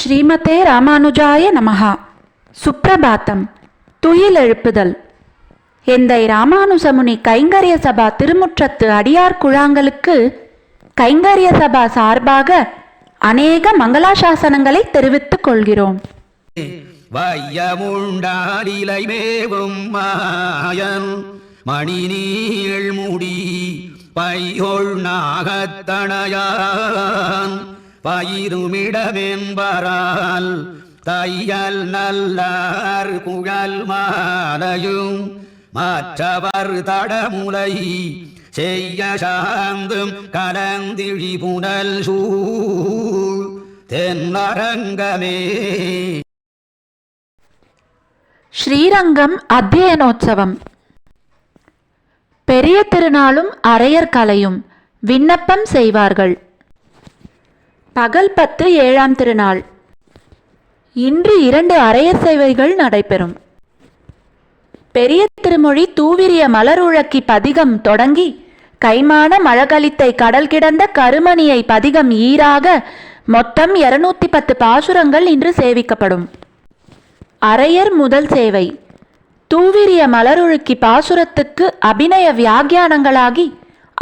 ஸ்ரீமதே ராமானுஜாய நமஹா. சுப்ரபாத்தம். துயிலெழுப்புதல். எந்தை ராமானுஜமுனி கைங்கரிய சபா திருமுற்றத்து அடியார் குழாங்களுக்கு கைங்கரிய சபா சார்பாக அநேக மங்களாசாசனங்களை தெரிவித்துக் கொள்கிறோம். வையமுண்டாடிலை மேவும் மாயன் மணி நீள் முடி பையொள் நாகத்தனையான் பயிருமிடமென்பரால் தையல் நல்லார் குழல் மாலையும் மற்றவர் தடமுலை செய்ய சாந்தும் கலந்திழி புனல் சூழ் தென்னரங்கமே. ஸ்ரீரங்கம் அத்தியனோற்சவம். பெரிய திருநாளும் அரையர் கலையும் விண்ணப்பம் செய்வார்கள். பகல் 10 7ஆம் திருநாள். இன்று 2 அரையர் சேவைகள் நடைபெறும். பெரிய திருமொழி தூவிரிய மலருழக்கி பதிகம் தொடங்கி கைமான மழகலித்தை கடல் கிடந்த கருமணியை பதிகம் ஈராக மொத்தம் 210 பாசுரங்கள் இன்று சேவிக்கப்படும். அரையர் முதல் சேவை தூவிரிய மலருழுக்கி பாசுரத்துக்கு அபிநய வியாக்கியானங்களாகி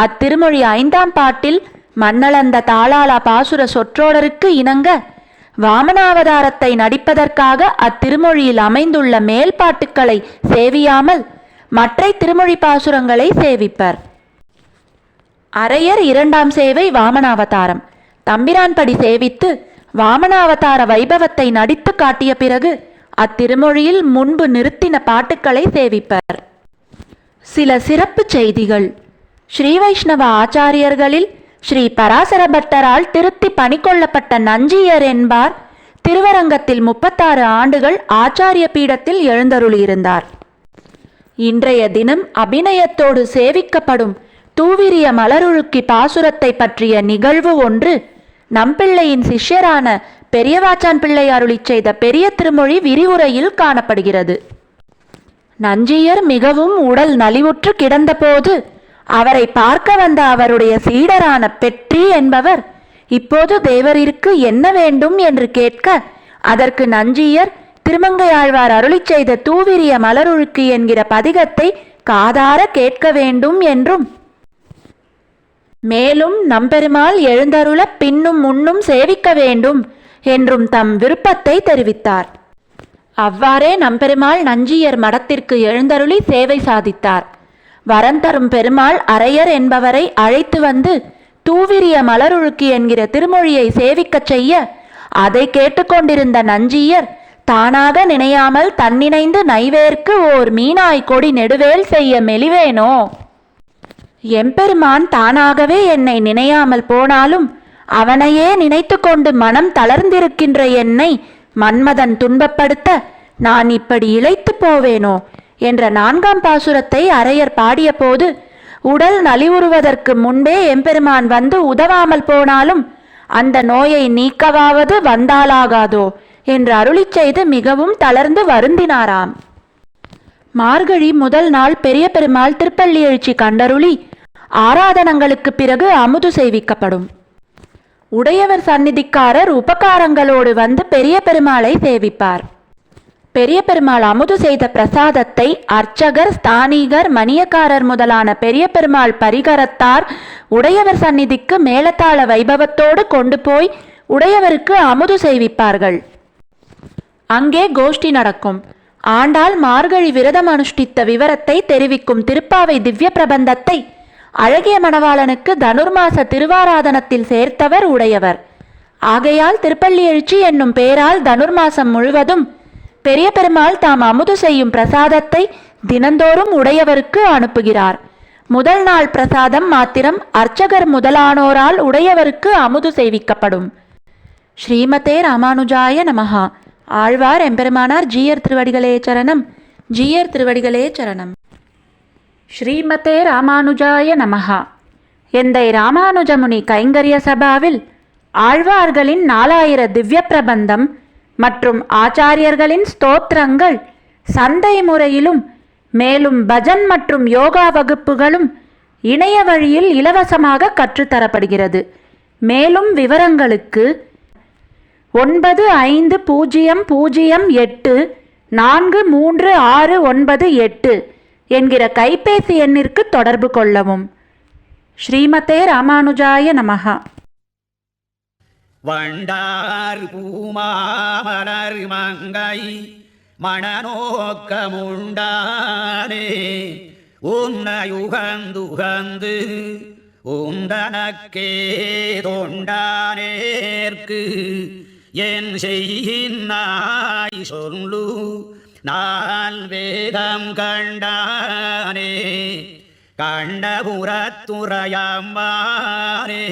அத்திருமொழி 5ஆம் பாட்டில் மண்ணளந்த தாளாளா பாசுர சொற்றோடருக்கு இணங்க வாமனாவதாரத்தை நடிப்பதற்காக அத்திருமொழியில் அமைந்துள்ள மேல் பாட்டுக்களை சேவியாமல் மற்ற திருமொழி பாசுரங்களை சேவிப்பர். அரையர் 2ஆம் சேவை வாமனாவதாரம். தம்பிரான்படி சேவித்து வாமனாவதார வைபவத்தை நடித்து காட்டிய பிறகு அத்திருமொழியில் முன்பு நிறுத்தின பாட்டுக்களை சேவிப்பர். சில சிறப்பு செய்திகள். ஸ்ரீ வைஷ்ணவ ஆச்சாரியர்களில் ஸ்ரீ பராசர பட்டரால் திருத்தி பணிக்கொள்ளப்பட்ட நஞ்சியர் என்பார் திருவரங்கத்தில் 36 ஆண்டுகள் ஆச்சாரிய பீடத்தில் எழுந்தருளியிருந்தார். இன்றைய தினம் அபிநயத்தோடு சேவிக்கப்படும் தூவிரிய மலருழுக்கி பாசுரத்தை பற்றிய நிகழ்வு ஒன்று நம்பிள்ளையின் சிஷ்யரான பெரியவாச்சான் பிள்ளை அருளிச் செய்த பெரிய திருமொழி விரிவுரையில் காணப்படுகிறது. நஞ்சியர் மிகவும் உடல் நலிவுற்று கிடந்தபோது அவரை பார்க்க வந்த அவருடைய சீடரான பெற்றி என்பவர் இப்போது தேவரிற்கு என்ன வேண்டும் என்று கேட்க அதற்கு நஞ்சியர் திருமங்கையாழ்வார் அருளிச் செய்த தூவிரிய மலருழுக்கி என்கிற பதிகத்தை காதார கேட்க வேண்டும் என்றும் மேலும் நம்பெருமாள் எழுந்தருள பின்னும் முன்னும் சேவிக்க வேண்டும் என்றும் தம் விருப்பத்தை தெரிவித்தார். அவ்வாறே நம்பெருமாள் நஞ்சியர் மடத்திற்கு எழுந்தருளி சேவை சாதித்தார். வரந்தரும் பெருமாள் அரையர் என்பவரை அழைத்து வந்து தூவிரிய மலருழுக்கி என்கிற திருமொழியை சேவிக்கச் செய்ய அதை கேட்டுக்கொண்டிருந்த நஞ்சியர் தானாக நினையாமல் தன்னிணைந்து நைவேற்கு ஓர் மீனாய் கொடி நெடுவேல் செய்ய மெலிவேனோ, எம்பெருமான் தானாகவே என்னை நினையாமல் போனாலும் அவனையே நினைத்து கொண்டு மனம் தளர்ந்திருக்கின்ற என்னை மன்மதன் துன்பப்படுத்த நான் இப்படி இளைத்து போவேனோ என்ற 4ஆம் பாசுரத்தை அரையர் பாடிய போது உடல் நலிவுறுவதற்கு முன்பே எம்பெருமான் வந்து உதவாமல் போனாலும் அந்த நோயை நீக்கவாவது வந்தாலாகாதோ என்று அருளிச் செய்து மிகவும் தளர்ந்து வருந்தினாராம். மார்கழி முதல் நாள் பெரிய பெருமாள் திருப்பள்ளி எழுச்சி கண்டருளி ஆராதனங்களுக்கு பிறகு அமுது சேவிக்கப்படும். உடையவர் சந்நிதிக்காரர் உபகாரங்களோடு வந்து பெரிய பெருமாளை சேவிப்பார். பெரிய பெருமாள் அமுது செய்த பிரசாதத்தை அர்ச்சகர், ஸ்தானிகர், மணியக்காரர் முதலான பெரிய பெருமாள் பரிகரத்தார் உடையவர் சந்நிதிக்கு மேலத்தாள வைபவத்தோடு கொண்டு போய் உடையவருக்கு அமுது செய்விப்பார்கள். அங்கே கோஷ்டி நடக்கும். ஆண்டாள் மார்கழி விரதம் அனுஷ்டித்த விவரத்தை தெரிவிக்கும் திருப்பாவை திவ்ய பிரபந்தத்தை அழகிய மணவாளனுக்கு தனுர்மாச திருவாராதனத்தில் சேர்த்தவர் உடையவர். ஆகையால் திருப்பள்ளி எழுச்சி என்னும் பெயரால் தனுர்மாசம் முழுவதும் பெரிய பெருமாள் தாம் அமுது செய்யும் பிரசாதத்தை தினந்தோறும் உடையவருக்கு அனுப்புகிறார். முதல் நாள் பிரசாதம் மாத்திரம் அர்ச்சகர் முதலானோரால் உடையவருக்கு அமுது செய்விக்கப்படும். ஸ்ரீமதே ராமானுஜாய நமஹா. ஆழ்வார் எம்பெருமானார் ஜீயர் திருவடிகளே சரணம். ஜீயர் திருவடிகளே சரணம். ஸ்ரீமதே ராமானுஜாய நமஹா. எந்தை ராமானுஜமுனி கைங்கரிய சபாவில் ஆழ்வார்களின் 4000 திவ்ய பிரபந்தம் மற்றும் ஆச்சாரியர்களின் ஸ்தோத்திரங்கள் சந்தை முறையிலும் மேலும் பஜன் மற்றும் யோகா வகுப்புகளும் இணைய வழியில் இலவசமாக கற்றுத்தரப்படுகிறது. மேலும் விவரங்களுக்கு 9508433698 என்கிற கைபேசி எண்ணிற்கு தொடர்பு கொள்ளவும். ஸ்ரீமதே ராமானுஜாய நமஹ. வண்டார் பூமாமலர் மங்கை மணநோக்கமுண்டானே உன்னையுகந்துகந்து உந்தனக்கே தொண்டானேற்கு என் செய்யினாய் சொல்லு நால் வேதம் கண்டானே கண்டபுரத்துறையம்மானே